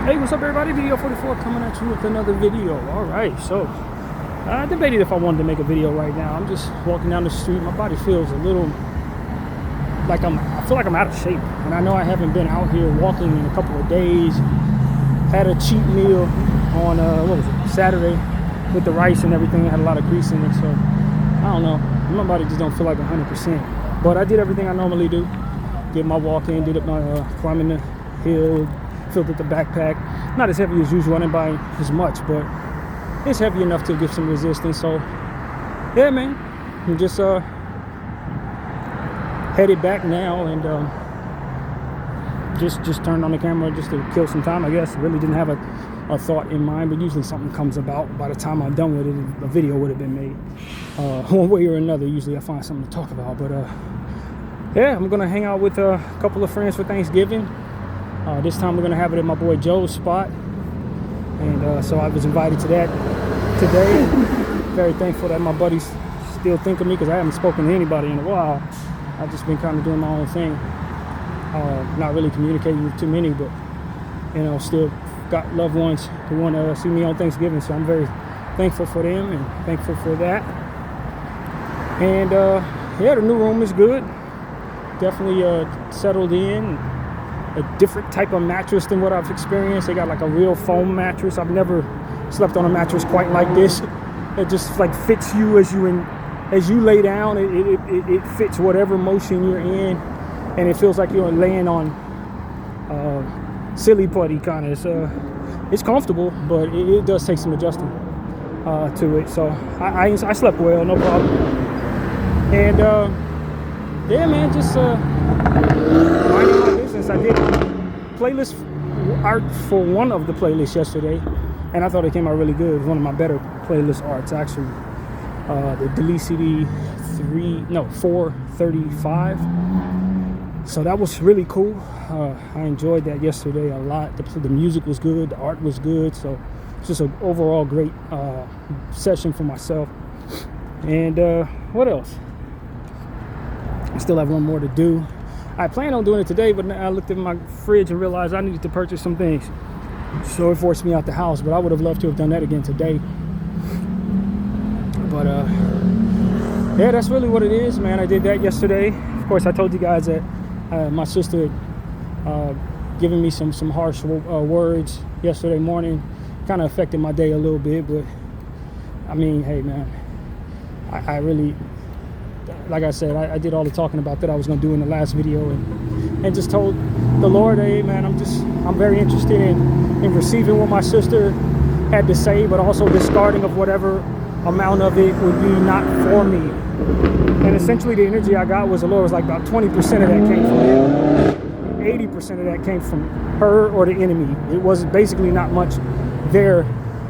Hey, what's up everybody? Bdf 44 coming at you with another video. Alright, so I debated if I wanted to make a video right now. I'm just walking down the street. My body feels a little like I feel like I'm out of shape. And I know I haven't been out here walking in a couple of days. Had a cheat meal on what was it, Saturday with the rice and everything. It had a lot of grease in it, so I don't know. My body just don't feel like 100%. But I did everything I normally do. Did my walk in, did my climbing the hill, filled up the backpack. Not as heavy as usual, I didn't buy as much, but it's heavy enough to give some resistance. So yeah, man, I'm just headed back now and just turned on the camera just to kill some time, I guess. Really didn't have a thought in mind, but usually something comes about. By the time I'm done with it, a video would have been made one way or another. Usually I find something to talk about, but yeah, I'm gonna hang out with a couple of friends for Thanksgiving. This time we're gonna have it at my boy Joe's spot, and so I was invited to that today. Very thankful that my buddies still think of me, because I haven't spoken to anybody in a while. I've just been kind of doing my own thing, not really communicating with too many, but you know, still got loved ones who want to see me on Thanksgiving, so I'm very thankful for them and thankful for that. And yeah, the new room is good. Definitely settled in. A different type of mattress than what I've experienced. They got like a real foam mattress. I've never slept on a mattress quite like this. It just like fits you as you lay down. It fits whatever motion you're in, and it feels like you're laying on silly putty kind of. It's comfortable, but it does take some adjusting to it. So I slept well, no problem. And yeah, man, just minding my business. I did playlist art for one of the playlists yesterday, and I thought it came out really good. It was one of my better playlist arts, actually. The Delete CD 435. So that was really cool. I enjoyed that yesterday a lot. The music was good, the art was good, so it's just an overall great session for myself. And what else? I still have one more to do. I planned on doing it today, but I looked at my fridge and realized I needed to purchase some things. So it forced me out the house, but I would have loved to have done that again today. But yeah, that's really what it is, man. I did that yesterday. Of course, I told you guys that my sister had given me some harsh words yesterday morning. Kind of affected my day a little bit, but I mean, hey, man, I really... Like I said, I did all the talking about that I was going to do in the last video, and just told the Lord, hey man, I'm very interested in receiving what my sister had to say, but also discarding of whatever amount of it would be not for me. And essentially the energy I got was, the Lord was like, about 20% of that came from him, 80% of that came from her or the enemy. It was basically not much there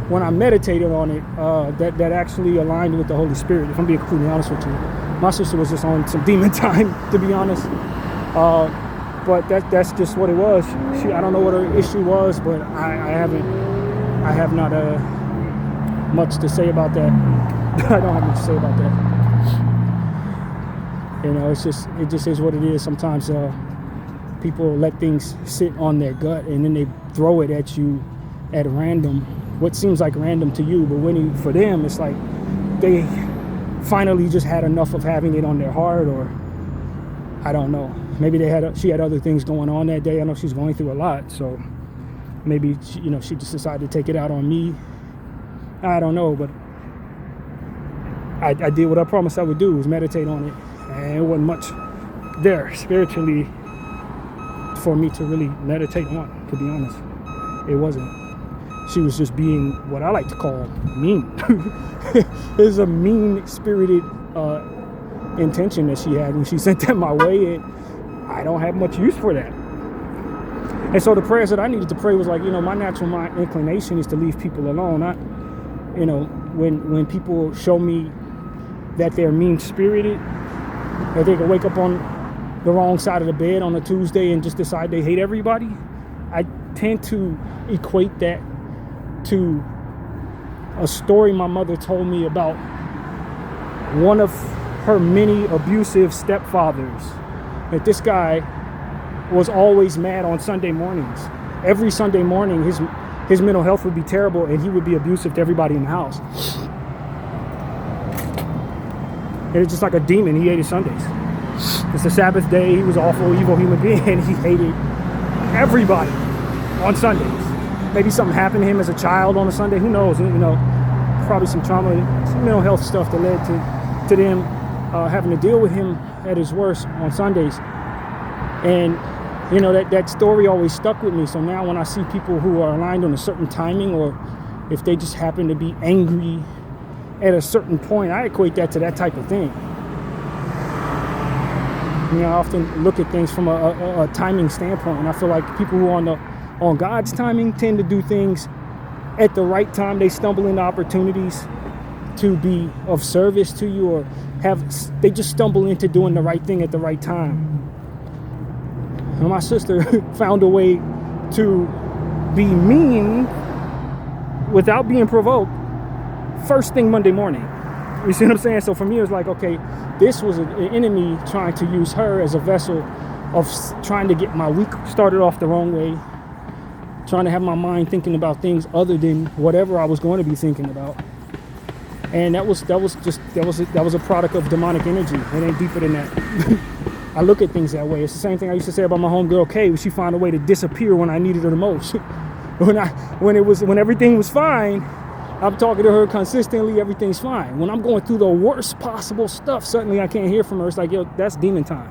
when I meditated on it that actually aligned with the Holy Spirit, if I'm being completely honest with you. My sister was just on some demon time, to be honest. But that's just what it was. I don't know what her issue was, but I have not much to say about that. I don't have much to say about that. You know, it just is what it is. Sometimes people let things sit on their gut, and then they throw it at you at random. What seems like random to you, but for them, it's like they finally just had enough of having it on their heart, or I don't know. Maybe she had other things going on that day. I know she's going through a lot, so maybe she just decided to take it out on me. I don't know, but I did what I promised I would do, was meditate on it, and it wasn't much there spiritually for me to really meditate on, to be honest. It wasn't. She was just being what I like to call mean. It's a mean-spirited intention that she had when she sent that my way, and I don't have much use for that. And so the prayers that I needed to pray was like, my natural inclination is to leave people alone. When people show me that they're mean-spirited, that they can wake up on the wrong side of the bed on a Tuesday and just decide they hate everybody, I tend to equate that to a story my mother told me about one of her many abusive stepfathers. That this guy was always mad on Sunday mornings, every Sunday morning, his mental health would be terrible, and he would be abusive to everybody in the house. And it's just like a demon. He hated Sundays. It's the Sabbath day. He was an awful, evil human being, and he hated everybody on Sundays. Maybe something happened to him as a child on a Sunday. Who knows? You know, probably some trauma, some mental health stuff that led to them having to deal with him at his worst on Sundays. And you know, that story always stuck with me. So now when I see people who are aligned on a certain timing, or if they just happen to be angry at a certain point, I equate that to that type of thing. You know, I often look at things from a timing standpoint, and I feel like people who are on God's timing tend to do things at the right time. They stumble into opportunities to be of service to you, or they just stumble into doing the right thing at the right time. And my sister found a way to be mean without being provoked first thing Monday morning. You see what I'm saying? So for me, it was like, okay, this was an enemy trying to use her as a vessel of trying to get my week started off the wrong way, trying to have my mind thinking about things other than whatever I was going to be thinking about. And that was a product of demonic energy. It ain't deeper than that. I look at things that way. It's the same thing I used to say about my homegirl Kay. She found a way to disappear when I needed her the most. when everything was fine, I'm talking to her consistently, everything's fine. When I'm going through the worst possible stuff, suddenly I can't hear from her. It's like, yo, that's demon time.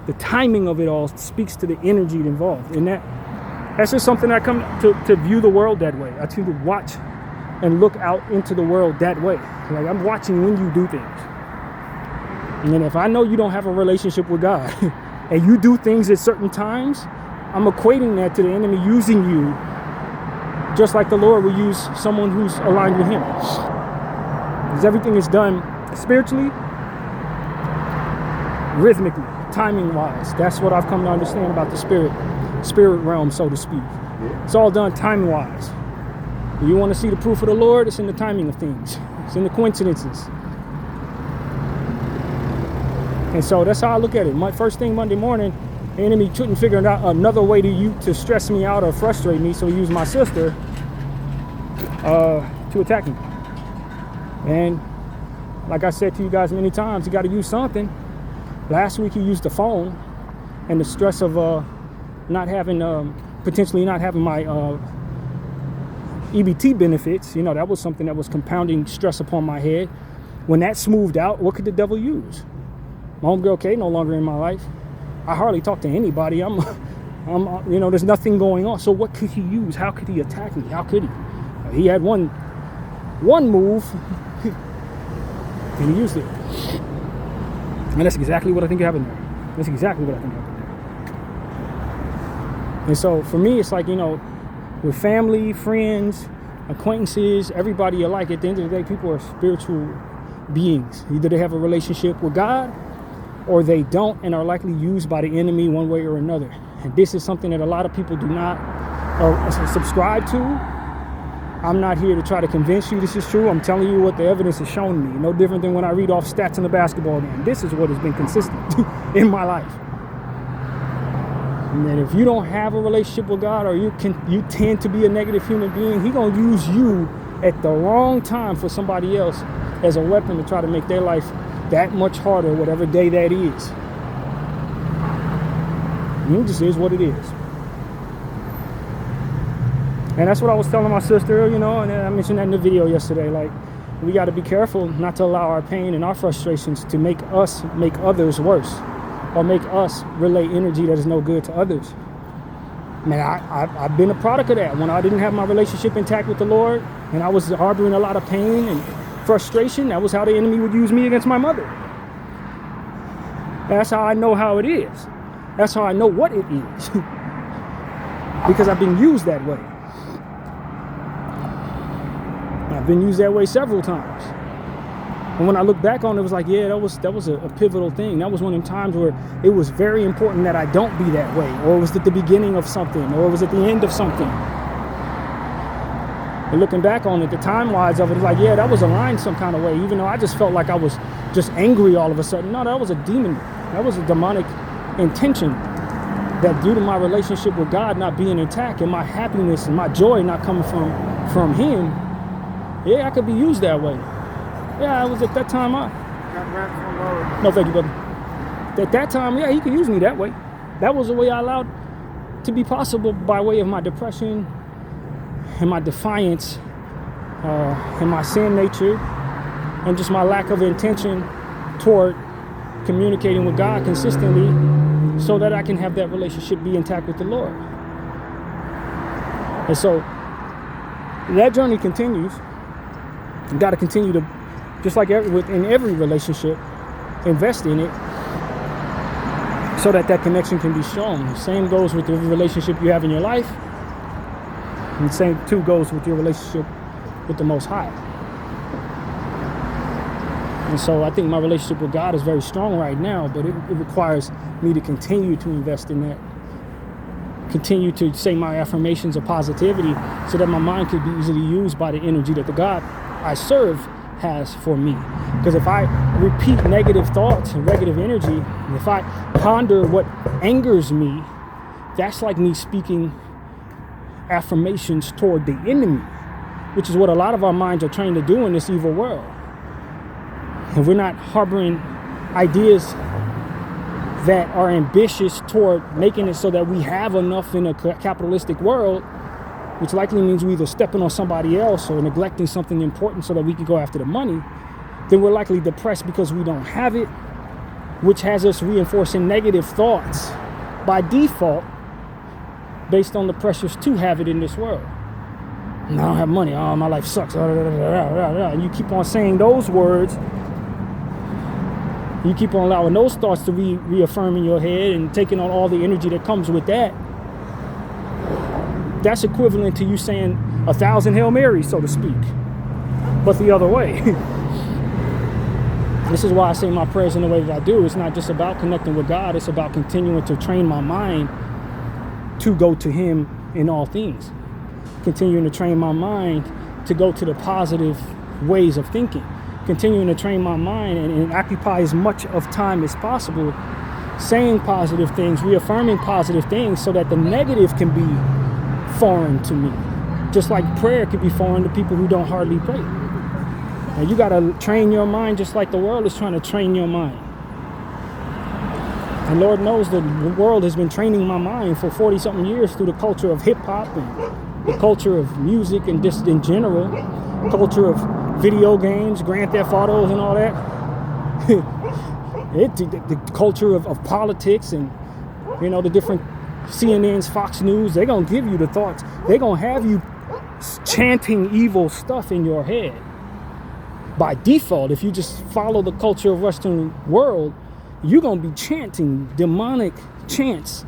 The timing of it all speaks to the energy involved. And that's just something I come to view the world that way. I tend to watch and look out into the world that way. Like, I'm watching when you do things. And then if I know you don't have a relationship with God and you do things at certain times, I'm equating that to the enemy using you just like the Lord will use someone who's aligned with him. Because everything is done spiritually, rhythmically, timing-wise. That's what I've come to understand about the spirit realm, so to speak. It's all done timing-wise. You want to see the proof of the Lord? It's in the timing of things. It's in the coincidences. And so that's how I look at it. My first thing Monday morning, the enemy couldn't figure out another way to stress me out or frustrate me, so he used my sister to attack me. And like I said to you guys many times, you got to use something. Last week he used the phone and the stress of potentially not having my EBT benefits. You know, that was something that was compounding stress upon my head. When that smoothed out, what could the devil use? My homegirl Kay no longer in my life. I hardly talk to anybody. I'm there's nothing going on. So what could he use? How could he attack me? How could he? He had one move, and he used it. And that's exactly what I think happened there. That's exactly what I think happened there. And so for me, it's like, with family, friends, acquaintances, everybody alike, at the end of the day, people are spiritual beings. Either they have a relationship with God, or they don't, and are likely used by the enemy one way or another. And this is something that a lot of people do not subscribe to. I'm not here to try to convince you this is true. I'm telling you what the evidence has shown me. No different than when I read off stats in the basketball game. This is what has been consistent in my life. And then if you don't have a relationship with God, or you tend to be a negative human being, He's gonna use you at the wrong time for somebody else as a weapon to try to make their life that much harder, whatever day that is. It just is what it is. And that's what I was telling my sister, and I mentioned that in the video yesterday. Like, we got to be careful not to allow our pain and our frustrations to make us make others worse, or make us relay energy that is no good to others. Man, I've been a product of that. When I didn't have my relationship intact with the Lord, and I was harboring a lot of pain and frustration, that was how the enemy would use me against my mother. That's how I know how it is. That's how I know what it is. Because I've been used that way. I've been used that way several times. And when I look back on it, it was like, yeah, that was a pivotal thing. That was one of them times where it was very important that I don't be that way, or it was at the beginning of something, or it was at the end of something. And looking back on it, the time-wise of it, it's like, yeah, that was aligned some kind of way, even though I just felt like I was just angry all of a sudden. No, that was a demon. That was a demonic intention. that due to my relationship with God not being intact and my happiness and my joy not coming from him, yeah, I could be used that way. Yeah, I was at that time. No, thank you, brother. At that time, yeah, he could use me that way. That was the way I allowed to be possible by way of my depression and my defiance and my sin nature and just my lack of intention toward communicating with God consistently so that I can have that relationship be intact with the Lord. And so that journey continues. You got to continue to, just like in every relationship, invest in it so that that connection can be strong. The same goes with every relationship you have in your life. And the same too goes with your relationship with the Most High. And so I think my relationship with God is very strong right now, but it requires me to continue to invest in that. Continue to say my affirmations of positivity so that my mind could be easily used by the energy that the God I serve has for me. Because if I repeat negative thoughts and negative energy, if I ponder what angers me, that's like me speaking affirmations toward the enemy, which is what a lot of our minds are trained to do in this evil world. If we're not harboring ideas that are ambitious toward making it so that we have enough in a capitalistic world, which likely means we're either stepping on somebody else or neglecting something important so that we can go after the money, then we're likely depressed because we don't have it, which has us reinforcing negative thoughts by default based on the pressures to have it in this world. And I don't have money. Oh, my life sucks. And you keep on saying those words. You keep on allowing those thoughts to reaffirm in your head and taking on all the energy that comes with that. That's equivalent to you saying 1,000 Hail Marys, so to speak, but the other way. This is why I say my prayers in the way that I do. It's not just about connecting with God. It's about continuing to train my mind to go to Him in all things. Continuing to train my mind to go to the positive ways of thinking. Continuing to train my mind and occupy as much of time as possible saying positive things, reaffirming positive things so that the negative can be foreign to me. Just like prayer could be foreign to people who don't hardly pray. Now you got to train your mind just like the world is trying to train your mind. And Lord knows the world has been training my mind for 40-something years through the culture of hip-hop and the culture of music and just in general, culture of video games, Grand Theft Autos and all that. The culture of politics and, you know, the different CNNs, Fox News, they're going to give you the thoughts. They're going to have you chanting evil stuff in your head. By default, if you just follow the culture of Western world, you're going to be chanting demonic chants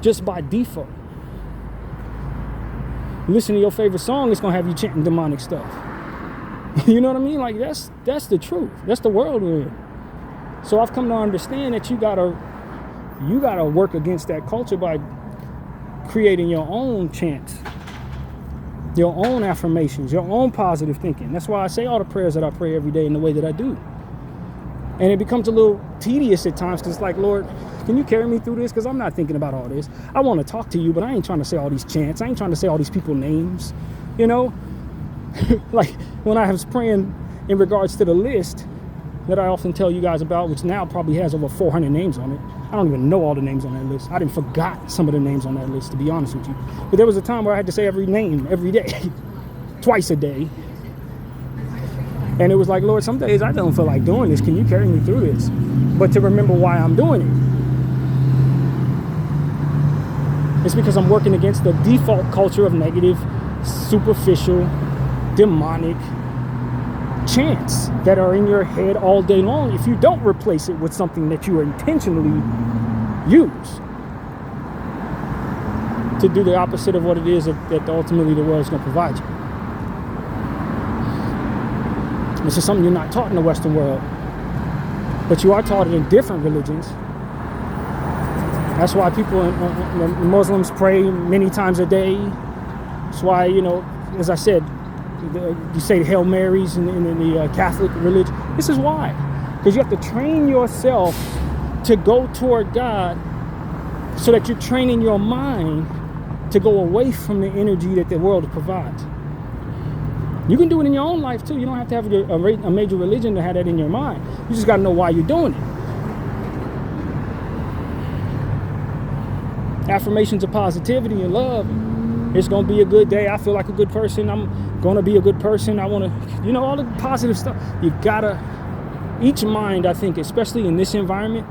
just by default. You listen to your favorite song, it's going to have you chanting demonic stuff. You know what I mean? Like that's the truth. That's the world we're in. So I've come to understand that you gotta work against that culture by creating your own chants, your own affirmations, your own positive thinking. That's why I say all the prayers that I pray every day in the way that I do. And it becomes a little tedious at times because it's like, Lord, can you carry me through this? Because I'm not thinking about all this. I want to talk to you, but I ain't trying to say all these chants. I ain't trying to say all these people's names, you know? Like when I was praying in regards to the list that I often tell you guys about, which now probably has over 400 names on it. I don't even know all the names on that list. I didn't forgot some of the names on that list, to be honest with you. But there was a time where I had to say every name every day, twice a day. And it was like, Lord, some days I don't feel like doing this. Can you carry me through this? But to remember why I'm doing it. It's because I'm working against the default culture of negative, superficial, demonic chants that are in your head all day long if you don't replace it with something that you intentionally use to do the opposite of what it is that ultimately the world is going to provide you. This is something you're not taught in the Western world, but you are taught it in different religions. That's why people, Muslims pray many times a day. That's why, you know, as I said, you say Hail Marys in the Catholic religion. This is why. Because you have to train yourself to go toward God so that you're training your mind to go away from the energy that the world provides. You can do it in your own life too. You don't have to have a major religion to have that in your mind. You just got to know why you're doing it. Affirmations of positivity and love. It's going to be a good day. I feel like a good person. I'm going to be a good person. I want to, all the positive stuff. You got to, each mind, I think, especially in this environment,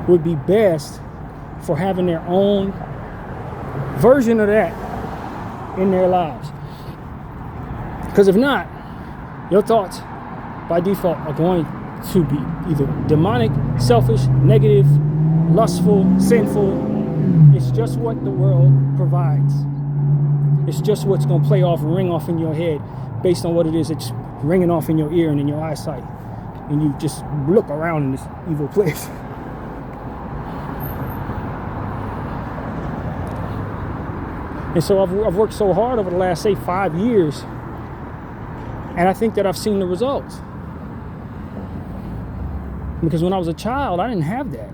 would be best for having their own version of that in their lives. Because if not, your thoughts by default are going to be either demonic, selfish, negative, lustful, sinful. It's just what the world provides. It's just what's going to play off and ring off in your head based on what it is that's ringing off in your ear and in your eyesight. And you just look around in this evil place. And so I've worked so hard over the last, say, 5 years, and I think that I've seen the results. Because when I was a child, I didn't have that.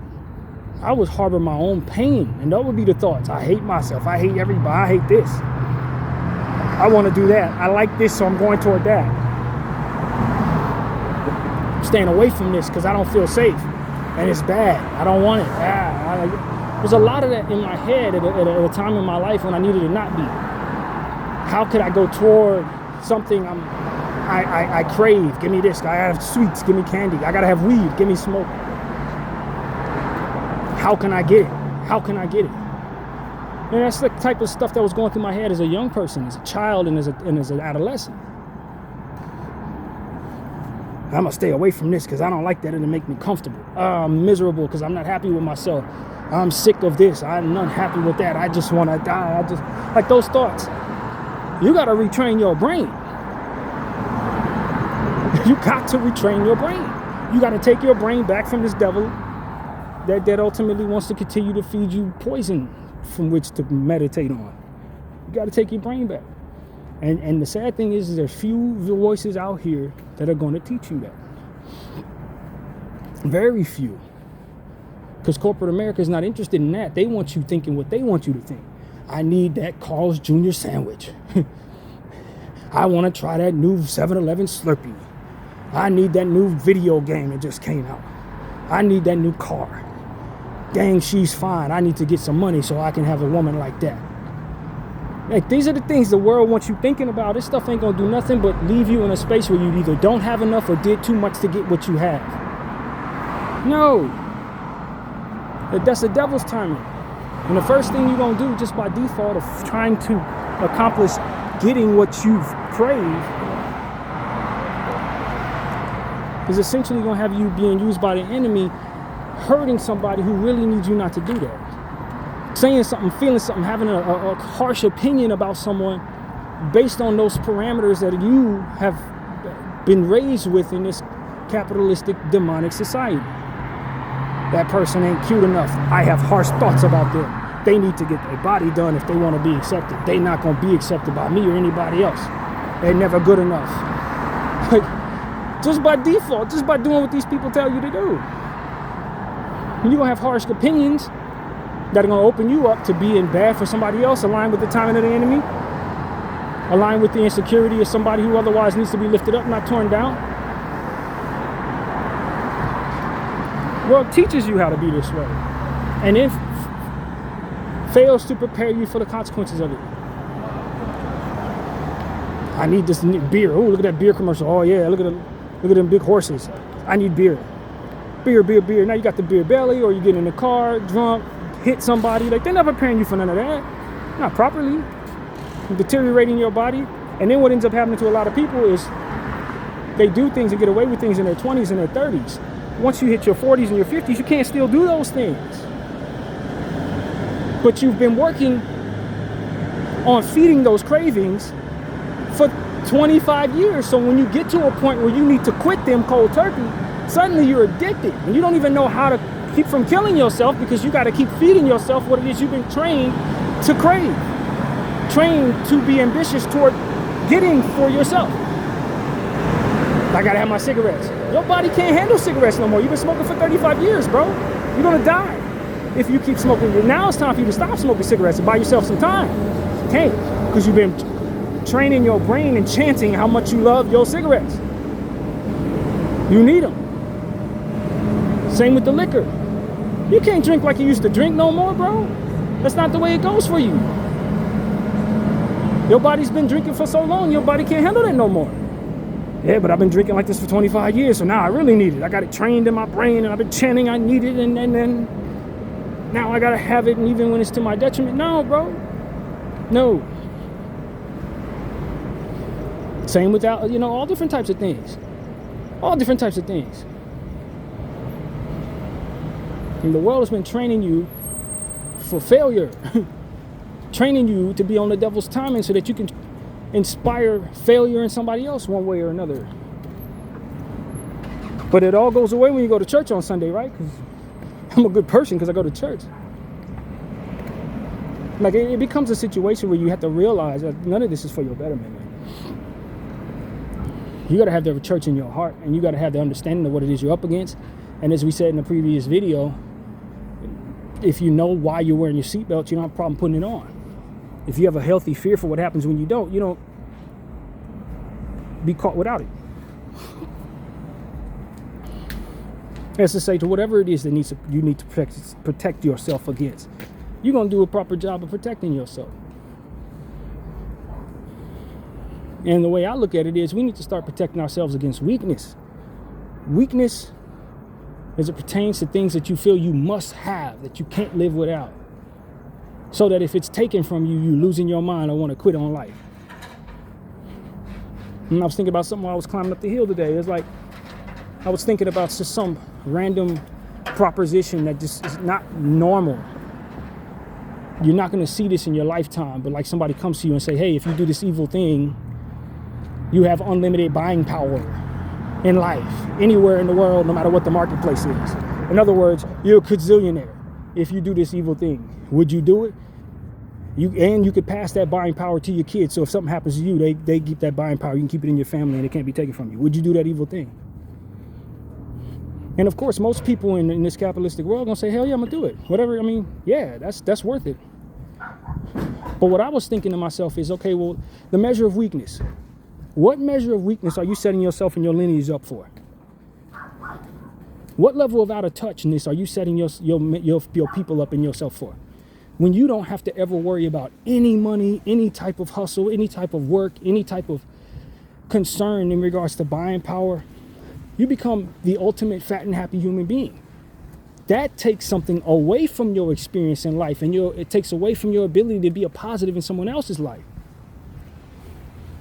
I was harboring my own pain, and that would be the thoughts. I hate myself. I hate everybody. I hate this. I want to do that. I like this, so I'm going toward that. I'm staying away from this because I don't feel safe, and it's bad. I don't want it. There's a lot of that in my head at a time in my life when I needed to not be. How could I go toward something I crave? Give me this. I have sweets. Give me candy. I gotta have weed. Give me smoke. How can I get it? How can I get it? And that's the type of stuff that was going through my head as a young person, as a child, and as an adolescent. I'm gonna stay away from this because I don't like that. It'll make me comfortable. I'm miserable because I'm not happy with myself. I'm sick of this. I'm not happy with that. I just want to die. Like those thoughts. You got to retrain your brain. You got to retrain your brain. You got to take your brain back from this devil that ultimately wants to continue to feed you poison from which to meditate on. You got to take your brain back. And the sad thing is there's few voices out here that are going to teach you that. Very few. Because corporate America is not interested in that. They want you thinking what they want you to think. I need that Carl's Jr. sandwich. I want to try that new 7-Eleven Slurpee. I need that new video game that just came out. I need that new car. Dang, she's fine. I need to get some money so I can have a woman like that. Like, these are the things the world wants you thinking about. This stuff ain't going to do nothing but leave you in a space where you either don't have enough or did too much to get what you have. No. That's the devil's timing. And the first thing you're going to do just by default of trying to accomplish getting what you've craved is essentially going to have you being used by the enemy, hurting somebody who really needs you not to do that. Saying something, feeling something, having a harsh opinion about someone based on those parameters that you have been raised with in this capitalistic, demonic society. That person ain't cute enough. I have harsh thoughts about them. They need to get their body done if they want to be accepted. They're not going to be accepted by me or anybody else. They're never good enough. Like, just by default, just by doing what these people tell you to do. You're going to have harsh opinions that are going to open you up to being bad for somebody else, aligned with the timing of the enemy, aligned with the insecurity of somebody who otherwise needs to be lifted up, not torn down. World teaches you how to be this way, and it fails to prepare you for the consequences of it. I need this beer. Oh, look at that beer commercial. Oh yeah, look at them big horses. I need beer. Beer. Now you got the beer belly, or you get in the car drunk, hit somebody. Like, they're not preparing you for none of that. Not properly. Deteriorating your body. And then what ends up happening to a lot of people is they do things and get away with things in their 20s and their 30s. Once you hit your 40s and your 50s, you can't still do those things. But you've been working on feeding those cravings for 25 years. So when you get to a point where you need to quit them cold turkey, suddenly you're addicted. And you don't even know how to keep from killing yourself because you got to keep feeding yourself what it is you've been trained to crave. Trained to be ambitious toward getting for yourself. I gotta have my cigarettes. Your body can't handle cigarettes no more. You've been smoking for 35 years, bro. You're gonna die. if you keep smoking. Now it's time for you to stop smoking cigarettes and buy yourself some time. You can't, because you've been training your brain and chanting how much you love your cigarettes. You need them. Same with the liquor. You can't drink like you used to drink no more, bro. That's not the way it goes for you. Your body's been drinking for so long, your body can't handle that no more. Yeah, but I've been drinking like this for 25 years, so now I really need it. I got it trained in my brain, and I've been chanting I need it, and then now I gotta have it, and even when it's to my detriment. No, bro. No. Same with, all different types of things. All different types of things. And the world has been training you for failure. Training you to be on the devil's timing so that you can inspire failure in somebody else one way or another. But it all goes away when you go to church on Sunday, right? Because I'm a good person because I go to church. Like, it becomes a situation where you have to realize that none of this is for your betterment, man. You got to have the church in your heart, and you got to have the understanding of what it is you're up against. And as we said in the previous video, if you know why you're wearing your seatbelt, you don't have a problem putting it on. If you have a healthy fear for what happens when you don't be caught without it. That's to say, to whatever it is that you need to protect yourself against, you're going to do a proper job of protecting yourself. And the way I look at it is we need to start protecting ourselves against weakness. Weakness as it pertains to things that you feel you must have, that you can't live without. So that if it's taken from you, you losing your mind or want to quit on life. And I was thinking about something while I was climbing up the hill today. It's like I was thinking about just some random proposition that just is not normal. You're not going to see this in your lifetime, but like somebody comes to you and say, hey, if you do this evil thing, you have unlimited buying power in life, anywhere in the world, no matter what the marketplace is. In other words, you're a gazillionaire if you do this evil thing. Would you do it? You could pass that buying power to your kids, so if something happens to you, they keep that buying power. You can keep it in your family and it can't be taken from you. Would you do that evil thing? And of course, most people in this capitalistic world are gonna say, hell yeah, I'm gonna do it. Whatever, yeah, that's worth it. But what I was thinking to myself is, okay, well, the measure of weakness. What measure of weakness are you setting yourself and your lineage up for? What level of out of touchness are you setting your people up and yourself for? When you don't have to ever worry about any money, any type of hustle, any type of work, any type of concern in regards to buying power, you become the ultimate fat and happy human being. That takes something away from your experience in life, and it takes away from your ability to be a positive in someone else's life.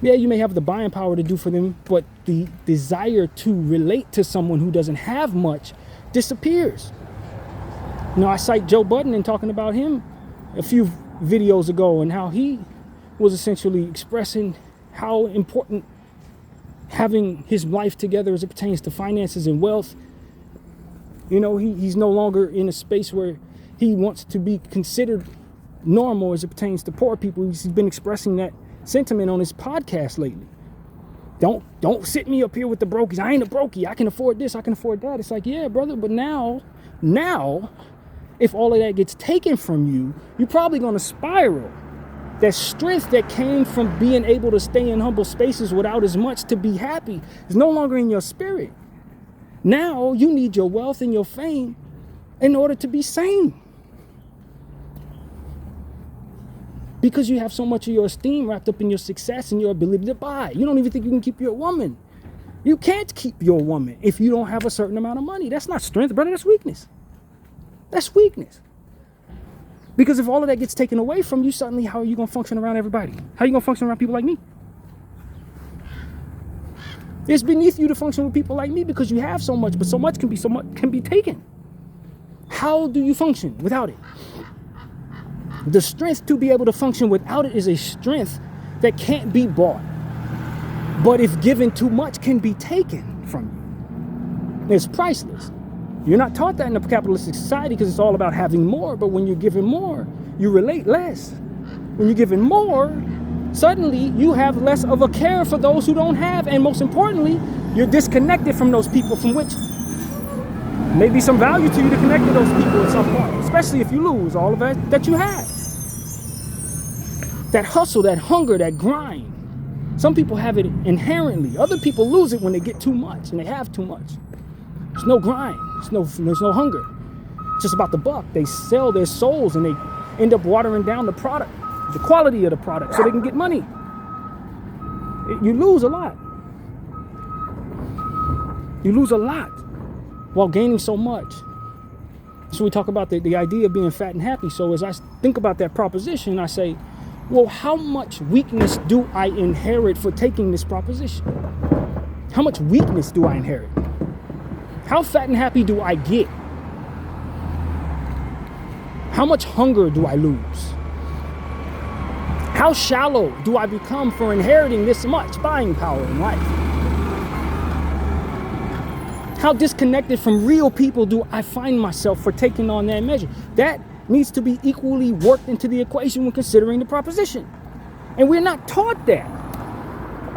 Yeah, you may have the buying power to do for them, but the desire to relate to someone who doesn't have much disappears. I cite Joe Budden and talking about him a few videos ago, and how he was essentially expressing how important having his life together as it pertains to finances and wealth. He's no longer in a space where he wants to be considered normal as it pertains to poor people. He's been expressing that sentiment on his podcast lately. Don't sit me up here with the brokies. I ain't a brokey. I can afford this. I can afford that. It's like, yeah, brother, but now, if all of that gets taken from you, you're probably going to spiral. That strength that came from being able to stay in humble spaces without as much to be happy is no longer in your spirit. Now you need your wealth and your fame in order to be sane. Because you have so much of your esteem wrapped up in your success and your ability to buy. You don't even think you can keep your woman. You can't keep your woman if you don't have a certain amount of money. That's not strength, brother. That's weakness. That's weakness. Because if all of that gets taken away from you, suddenly how are you going to function around everybody? How are you going to function around people like me? It's beneath you to function with people like me because you have so much, but so much can be taken. How do you function without it? The strength to be able to function without it is a strength that can't be bought. But if given too much, can be taken from you. It's priceless. You're not taught that in a capitalistic society because it's all about having more. But when you're given more, you relate less. When you're given more, suddenly you have less of a care for those who don't have. And most importantly, you're disconnected from those people from which may be some value to you to connect to those people at some point. especially if you lose all of that you have. That hustle, that hunger, that grind. Some people have it inherently. Other people lose it when they get too much and they have too much. There's no grind. There's no hunger. It's just about the buck. They sell their souls and they end up watering down the product, the quality of the product, so they can get money. You lose a lot. You lose a lot while gaining so much. So we talk about the idea of being fat and happy. So as I think about that proposition, I say, well, how much weakness do I inherit for taking this proposition? How much weakness do I inherit? How fat and happy do I get? How much hunger do I lose? How shallow do I become for inheriting this much buying power in life? How disconnected from real people do I find myself for taking on that measure? That needs to be equally worked into the equation when considering the proposition. And we're not taught that,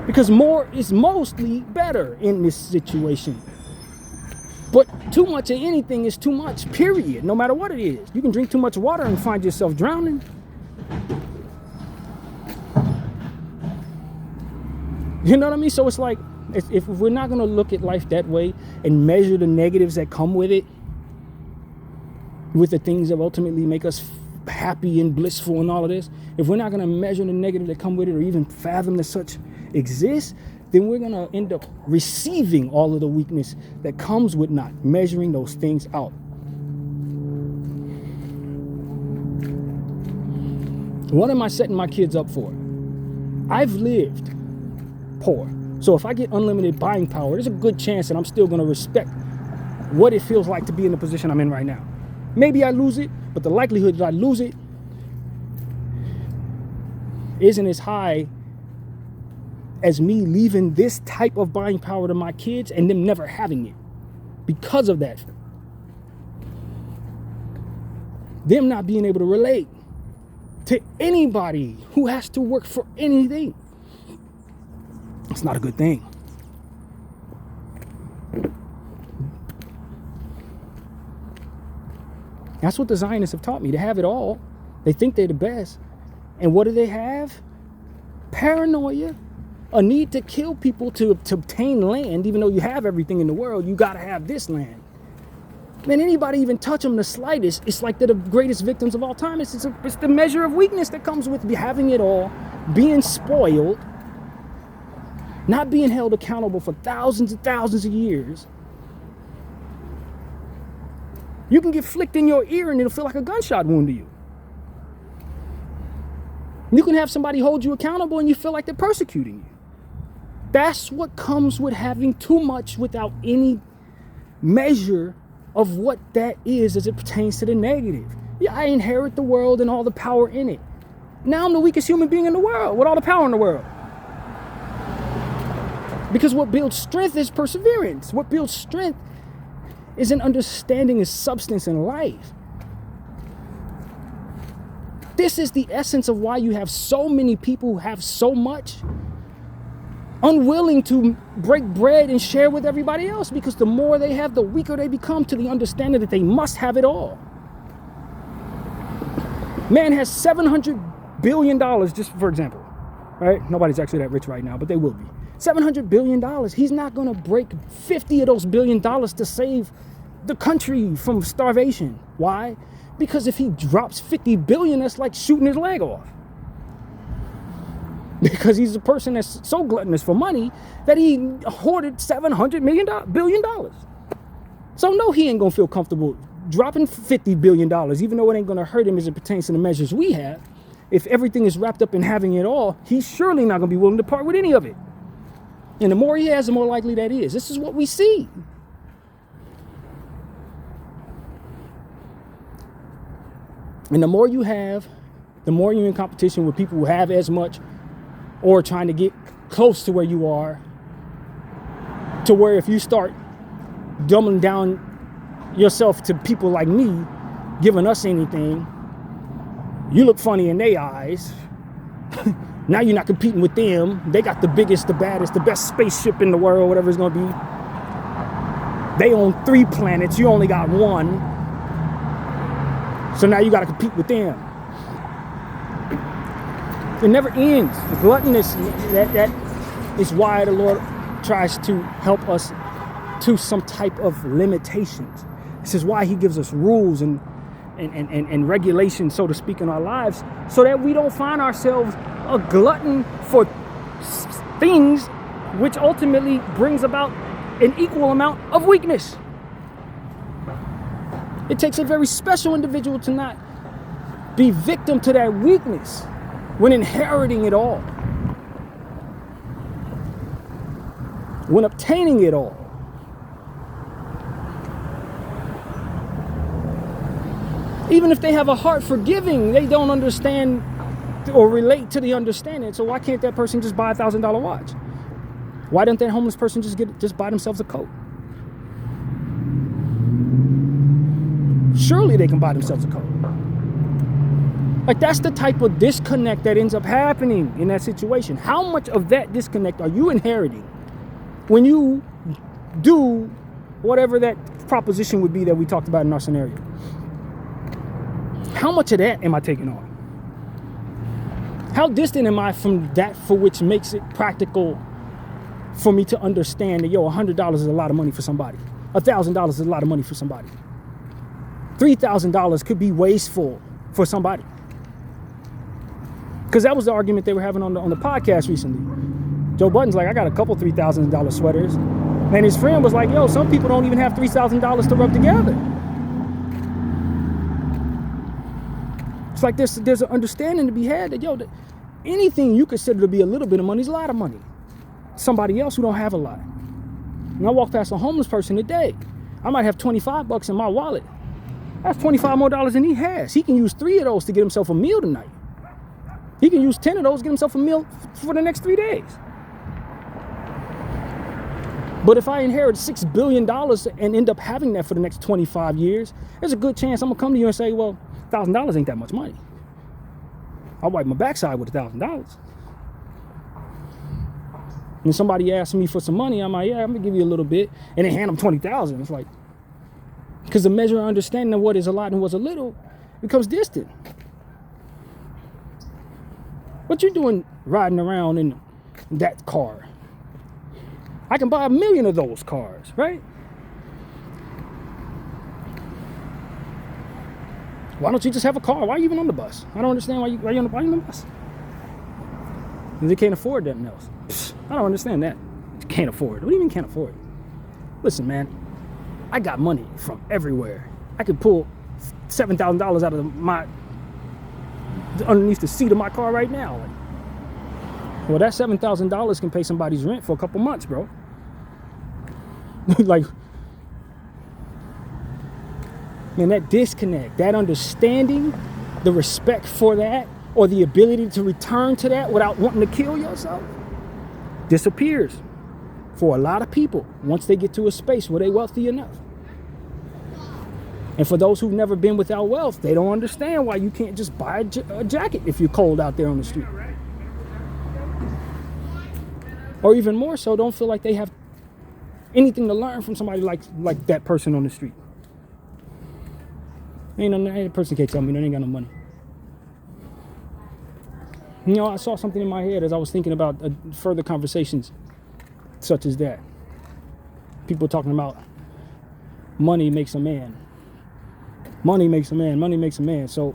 because more is mostly better in this situation. But too much of anything is too much, period, no matter what it is. You can drink too much water and find yourself drowning. You know what I mean? So it's like, if we're not going to look at life that way and measure the negatives that come with it, with the things that ultimately make us happy and blissful and all of this, if we're not going to measure the negative that come with it or even fathom that such exists, then we're going to end up receiving all of the weakness that comes with not measuring those things out. What am I setting my kids up for? I've lived poor. So if I get unlimited buying power, there's a good chance that I'm still going to respect what it feels like to be in the position I'm in right now. Maybe I lose it, but the likelihood that I lose it isn't as high as me leaving this type of buying power to my kids and them never having it because of that. Them not being able to relate to anybody who has to work for anything. It's not a good thing. That's what the Zionists have taught me. They have it all. They think they're the best. And what do they have? Paranoia. A need to kill people to obtain land. Even though you have everything in the world, you got to have this land. Man, anybody even touch them the slightest, it's like they're the greatest victims of all time. It's the measure of weakness that comes with having it all, being spoiled, not being held accountable for thousands and thousands of years. You can get flicked in your ear and it'll feel like a gunshot wound to you. You can have somebody hold you accountable and you feel like they're persecuting you. That's what comes with having too much without any measure of what that is as it pertains to the negative. Yeah, I inherit the world and all the power in it. Now I'm the weakest human being in the world with all the power in the world. Because what builds strength is perseverance. What builds strength is an understanding of substance in life. This is the essence of why you have so many people who have so much, unwilling to break bread and share with everybody else, because the more they have, the weaker they become to the understanding that they must have it all. Man has $700 billion, just for example, right? Nobody's actually that rich right now, but they will be. $700 billion. He's not going to break 50 of those $1 billion to save the country from starvation. Why? Because if he drops 50 billion, that's like shooting his leg off. Because he's a person that's so gluttonous for money that he hoarded $700 billion. So no, he ain't gonna feel comfortable dropping $50 billion, even though it ain't gonna hurt him as it pertains to the measures we have. If everything is wrapped up in having it all, he's surely not gonna be willing to part with any of it. And the more he has, the more likely that is. This is what we see. And the more you have, the more you're in competition with people who have as much or trying to get close to where you are, to where if you start dumbing down yourself to people like me, giving us anything, you look funny in their eyes. Now you're not competing with them. They got the biggest, the baddest, the best spaceship in the world, whatever it's going to be. They own 3 planets. You only got 1. So now you got to compete with them. It never ends. The gluttonous, that is why the Lord tries to help us to some type of limitations. This is why he gives us rules and regulations, so to speak, in our lives, so that we don't find ourselves a glutton for things, which ultimately brings about an equal amount of weakness. It takes a very special individual to not be victim to that weakness when inheriting it all, when obtaining it all. Even if they have a heart for giving, they don't understand or relate to the understanding. So why can't that person just buy a $1,000 watch? Why don't that homeless person just buy themselves a coat? Surely they can buy themselves a coat. Like, that's the type of disconnect that ends up happening in that situation. How much of that disconnect are you inheriting when you do whatever that proposition would be that we talked about in our scenario? How much of that am I taking on? How distant am I from that for which makes it practical for me to understand that, $100 is a lot of money for somebody. $1,000 is a lot of money for somebody. $3,000 could be wasteful for somebody. Because that was the argument they were having on the podcast recently. Joe Budden's like, I got a couple $3,000 sweaters. And his friend was like, some people don't even have $3,000 to rub together. It's like there's an understanding to be had that, anything you consider to be a little bit of money is a lot of money. Somebody else who don't have a lot. And I walk past a homeless person today. I might have $25 in my wallet. That's $25 more than he has. He can use 3 of those to get himself a meal tonight. He can use 10 of those to get himself a meal for the next 3 days. But if I inherit $6 billion and end up having that for the next 25 years, there's a good chance I'm going to come to you and say, well, $1,000 ain't that much money. I'll wipe my backside with $1,000. When somebody asks me for some money, I'm like, I'm going to give you a little bit. And then hand them $20,000. It's like, because the measure of understanding of what is a lot and what's a little becomes distant. What you doing riding around in that car? I can buy 1 million of those cars, right? Why don't you just have a car? Why are you even on the bus? I don't understand why you on the bus. Because they can't afford nothing else. Pfft, I don't understand that. You can't afford it. What do you mean can't afford it? Listen, man, I got money from everywhere. I could pull $7,000 out of underneath the seat of my car right now. Well, that $7,000 can pay somebody's rent for a couple months, bro. Like, man, that disconnect, that understanding, the respect for that, or the ability to return to that without wanting to kill yourself, disappears for a lot of people once they get to a space where they're wealthy enough. And for those who've never been without wealth, they don't understand why you can't just buy a jacket if you're cold out there on the street. Or even more so, don't feel like they have anything to learn from somebody like that person on the street. That person can't tell me they ain't got no money. I saw something in my head as I was thinking about further conversations such as that. People talking about money makes a man. Money makes a man. Money makes a man. So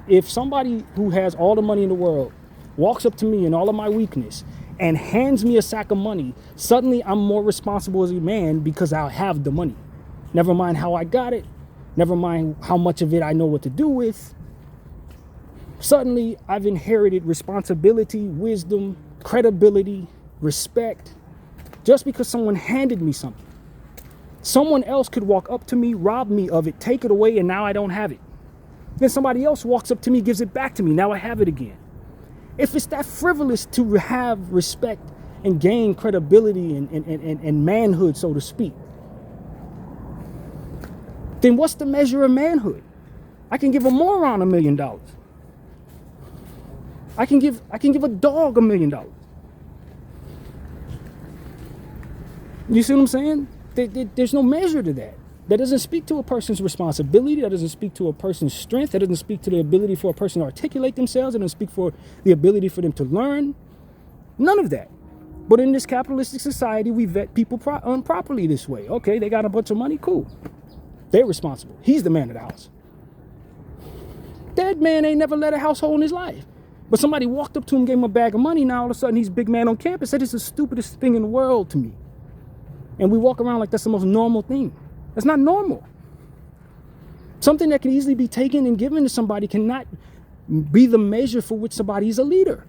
if somebody who has all the money in the world walks up to me in all of my weakness and hands me a sack of money, suddenly I'm more responsible as a man because I have the money. Never mind how I got it. Never mind how much of it I know what to do with. Suddenly, I've inherited responsibility, wisdom, credibility, respect, just because someone handed me something. Someone else could walk up to me, rob me of it, take it away, and now I don't have it. Then somebody else walks up to me, gives it back to me, now I have it again. If it's that frivolous to have respect and gain credibility and manhood, so to speak, then what's the measure of manhood? I can give a moron $1 million. I can give a dog $1 million. You see what I'm saying? There's no measure to that. That doesn't speak to a person's responsibility. That doesn't speak to a person's strength. That doesn't speak to the ability for a person to articulate themselves. That doesn't speak for the ability for them to learn. None of that. But in this capitalistic society, we vet people improperly this way. Okay, they got a bunch of money, cool. They're responsible. He's the man of the house. That man ain't never led a household in his life. But somebody walked up to him, gave him a bag of money. Now all of a sudden he's big man on campus. That is the stupidest thing in the world to me. And we walk around like that's the most normal thing. That's not normal. Something that can easily be taken and given to somebody cannot be the measure for which somebody is a leader.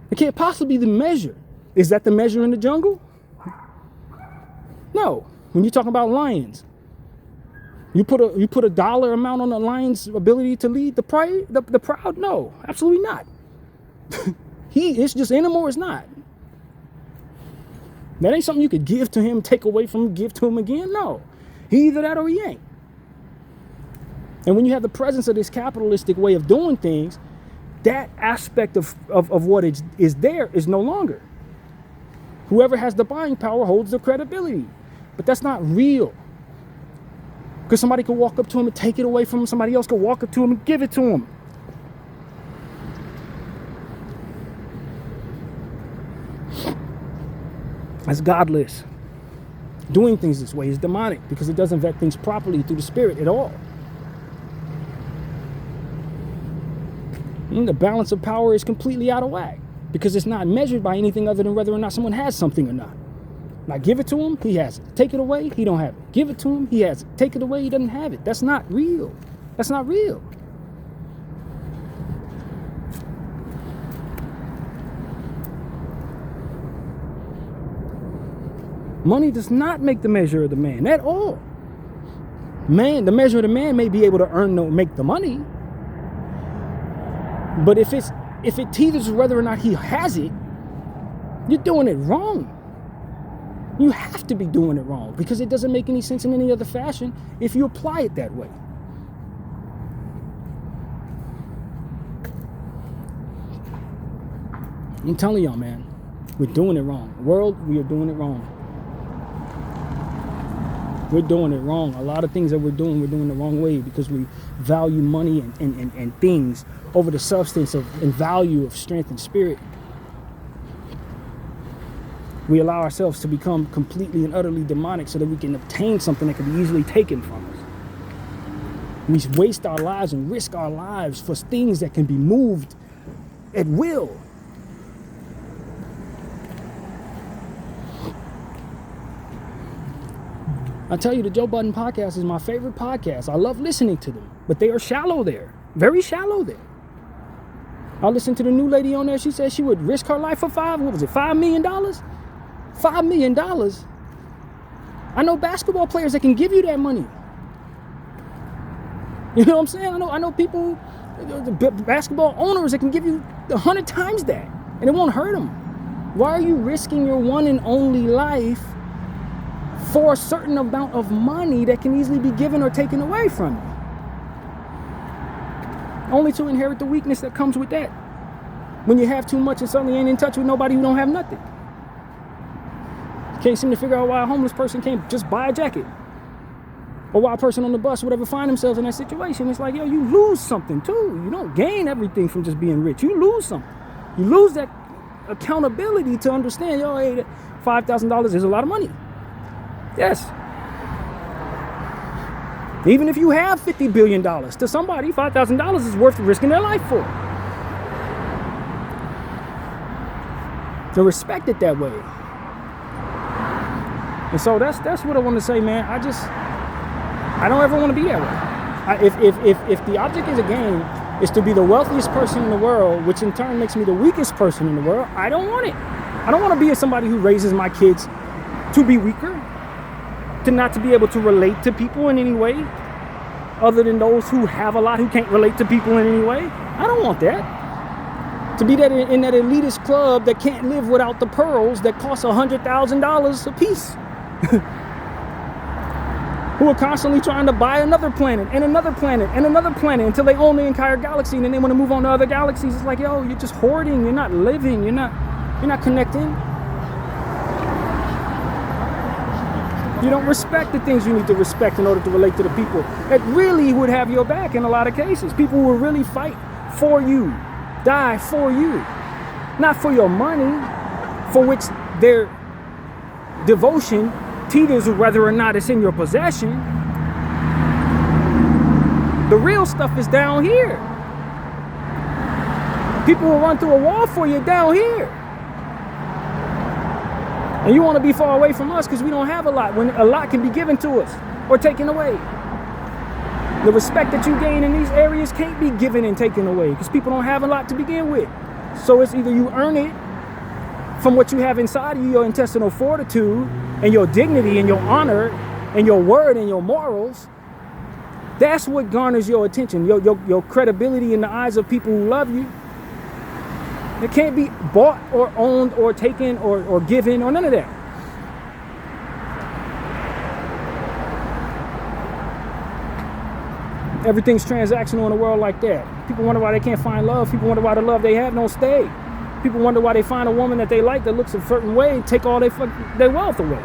It can't possibly be the measure. Is that the measure in the jungle? No. When you're talking about lions, you put a dollar amount on the lion's ability to lead the prey, the proud? No, absolutely not. It's just in him or it's not. That ain't something you could give to him, take away from him, give to him again. No. He either that or he ain't. And when you have the presence of this capitalistic way of doing things, that aspect of what is there is no longer. Whoever has the buying power holds the credibility. But that's not real. Because somebody could walk up to him and take it away from him. Somebody else could walk up to him and give it to him. That's godless. Doing things this way is demonic because it doesn't vet things properly through the spirit at all. And the balance of power is completely out of whack because it's not measured by anything other than whether or not someone has something or not. Now give it to him, he has it. Take it away, he don't have it. Give it to him, he has it. Take it away, he doesn't have it. That's not real. That's not real. Money does not make the measure of the man at all. Man, the measure of the man may be able to make the money. But if it teeters whether or not he has it, you're doing it wrong. You have to be doing it wrong because it doesn't make any sense in any other fashion if you apply it that way. I'm telling y'all, man, we're doing it wrong. World, we are doing it wrong. We're doing it wrong. A lot of things that we're doing the wrong way because we value money and things over the substance and value of strength and spirit. We allow ourselves to become completely and utterly demonic so that we can obtain something that can be easily taken from us. We waste our lives and risk our lives for things that can be moved at will. I tell you, the Joe Budden podcast is my favorite podcast. I love listening to them, but they are shallow there, very shallow there. I listened to the new lady on there. She said she would risk her life for $5 million? $5 million? I know basketball players that can give you that money. You know what I'm saying? I know people, basketball owners that can give you 100 times that, and it won't hurt them. Why are you risking your one and only life for a certain amount of money that can easily be given or taken away from you? Only to inherit the weakness that comes with that. When you have too much and suddenly ain't in touch with nobody who don't have nothing. Can't seem to figure out why a homeless person can't just buy a jacket. Or why a person on the bus would ever find themselves in that situation. It's like, yo, you lose something too. You don't gain everything from just being rich. You lose something. You lose that accountability to understand, yo, hey, $5,000 is a lot of money. Yes. Even if you have $50 billion, to somebody, $5,000 is worth risking their life for. To respect it that way. And so that's what I want to say, man. I don't ever want to be that way. If the object is a game is to be the wealthiest person in the world, which in turn makes me the weakest person in the world, I don't want it. I don't want to be somebody who raises my kids to be weaker, to be able to relate to people in any way, other than those who have a lot who can't relate to people in any way. I don't want that. To be that in that elitist club that can't live without the pearls that cost $100,000 a piece. Who are constantly trying to buy another planet and another planet and another planet until they own the entire galaxy, and then they want to move on to other galaxies. It's like, yo, you're just hoarding. You're not living. You're not connecting. You don't respect the things you need to respect in order to relate to the people that really would have your back in a lot of cases. People who will really fight for you, die for you, not for your money, for which their devotion teeters whether or not it's in your possession. The real stuff is down here. People will run through a wall for you down here. And you want to be far away from us because we don't have a lot, when a lot can be given to us or taken away. The respect that you gain in these areas can't be given and taken away because people don't have a lot to begin with. So it's either you earn it from what you have inside of you, your intestinal fortitude and your dignity and your honor and your word and your morals. That's what garners your attention, your credibility in the eyes of people who love you. It can't be bought or owned or taken or given or none of that. Everything's transactional in a world like that. People wonder why they can't find love. People wonder why the love they have don't stay. People wonder why they find a woman that they like that looks a certain way, take all their wealth away.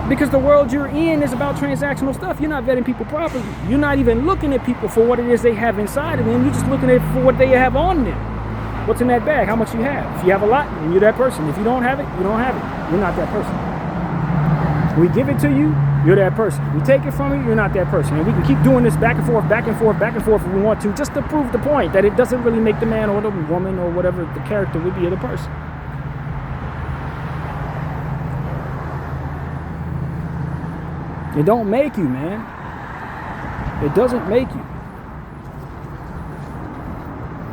Because the world you're in is about transactional stuff. You're not vetting people properly. You're not even looking at people for what it is they have inside of them. You're just looking at for what they have on them. What's in that bag? How much you have? If you have a lot, then you're that person. If you don't have it, you don't have it. You're not that person. We give it to you, you're that person. We take it from you, you're not that person. And we can keep doing this back and forth, back and forth, back and forth if we want to, just to prove the point that it doesn't really make the man or the woman or whatever the character would be of the person. It don't make you, man. It doesn't make you.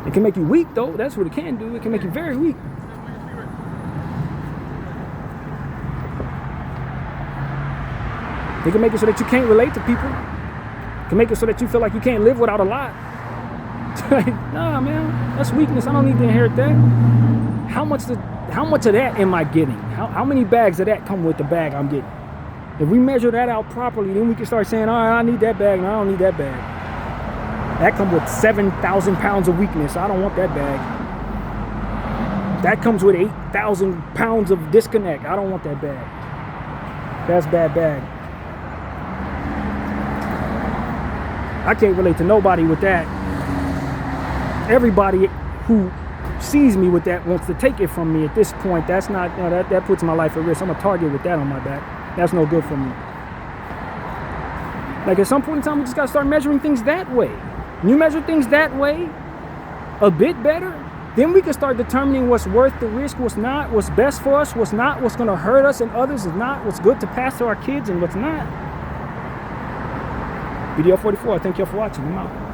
It can make you weak, though. That's what it can do. It can make you very weak. It can make it so that you can't relate to people. It can make it so that you feel like you can't live without a lot. Like, nah, man, that's weakness. I don't need to inherit that. How much of that am I getting? How many bags of that come with the bag I'm getting? If we measure that out properly, then we can start saying, all right, I need that bag, and I don't need that bag. That comes with 7,000 pounds of weakness. I don't want that bag. That comes with 8,000 pounds of disconnect. I don't want that bag. That's bad bag. I can't relate to nobody with that. Everybody who sees me with that wants to take it from me at this point. That's not, that puts my life at risk. I'm a target with that on my back. That's no good for me. Like at some point in time, we just gotta start measuring things that way. When you measure things that way, a bit better, then we can start determining what's worth the risk, what's not, what's best for us, what's not, what's gonna hurt us and others is not, what's good to pass to our kids and what's not. Bdf 44, thank y'all for watching. I'm out.